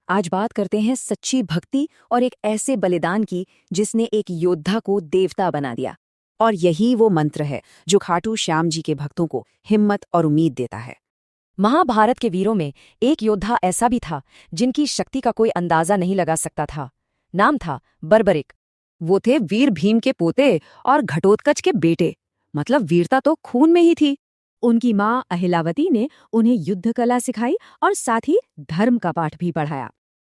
आज बात करते हैं सच्ची भक्ति और एक ऐसे बलिदान की जिसने एक योद्धा को देवता बना दिया। और यही वो मंत्र है जो खाटू श्याम जी के भक्तों को हिम्मत और उम्मीद देता है। महाभारत के वीरों में एक योद्धा ऐसा भी था जिनकी शक्ति का कोई अंदाजा नहीं लगा सकता था। नाम था बर्बरिक। वो थे वीर भीम के पोते और घटोत्कच के बेटे, मतलब वीरता तो खून में ही थी। उनकी माँ अहिलावती ने उन्हें युद्ध कला सिखाई और साथ ही धर्म का पाठ भी पढ़ाया।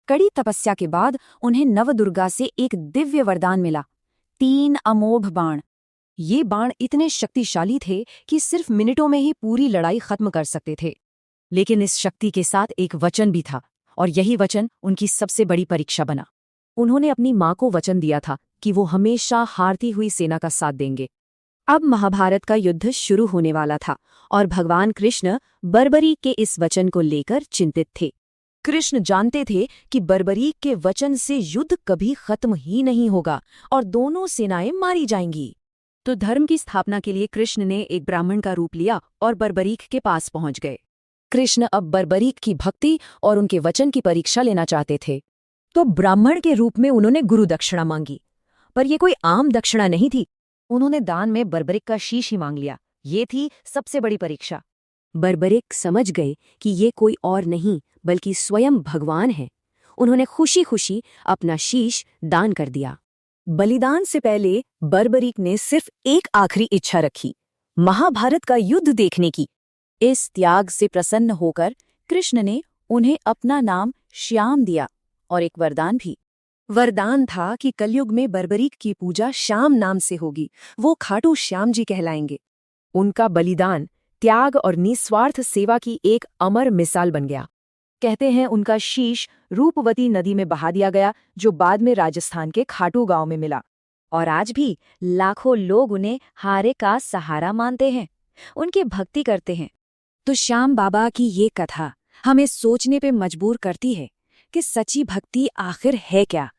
कड़ी तपस्या के बाद उन्हें नवदुर्गा से एक दिव्य वरदान मिला, 3 अमोघ बाण। ये बाण इतने शक्तिशाली थे कि सिर्फ मिनटों में ही पूरी लड़ाई खत्म कर सकते थे। लेकिन इस शक्ति के साथ एक वचन भी था, और यही वचन उनकी सबसे बड़ी परीक्षा बना। उन्होंने अपनी माँ को वचन दिया था कि वो हमेशा हारती हुई सेना का साथ देंगे। अब महाभारत का युद्ध शुरू होने वाला था और भगवान कृष्ण बर्बरीक के इस वचन को लेकर चिंतित थे। कृष्ण जानते थे कि बर्बरीक के वचन से युद्ध कभी खत्म ही नहीं होगा और दोनों सेनाएं मारी जाएंगी। तो धर्म की स्थापना के लिए कृष्ण ने एक ब्राह्मण का रूप लिया और बर्बरीक के पास पहुंच गए। कृष्ण अब बर्बरीक की भक्ति और उनके वचन की परीक्षा लेना चाहते थे। तो ब्राह्मण के रूप में उन्होंने गुरु दक्षिणा मांगी, पर यह कोई आम दक्षिणा नहीं थी। उन्होंने दान में बर्बरिक का शीश ही मांग लिया। ये थी सबसे बड़ी परीक्षा। बर्बरिक समझ गए कि ये कोई और नहीं बल्कि स्वयं भगवान है। उन्होंने खुशी खुशी अपना शीश दान कर दिया। बलिदान से पहले बर्बरिक ने सिर्फ एक आखिरी इच्छा रखी, महाभारत का युद्ध देखने की। इस त्याग से प्रसन्न होकर कृष्ण ने उन्हें अपना नाम श्याम दिया और एक वरदान भी। वरदान था कि कलयुग में बर्बरीक की पूजा श्याम नाम से होगी। वो खाटू श्याम जी कहलाएंगे। उनका बलिदान, त्याग और निस्वार्थ सेवा की एक अमर मिसाल बन गया। कहते हैं उनका शीश रूपवती नदी में बहा दिया गया, जो बाद में राजस्थान के खाटू गांव में मिला। और आज भी लाखों लोग उन्हें हारे का सहारा मानते हैं, उनकी भक्ति करते हैं। तो श्याम बाबा की ये कथा हमें सोचने पे मजबूर करती है कि सच्ची भक्ति आखिर है क्या।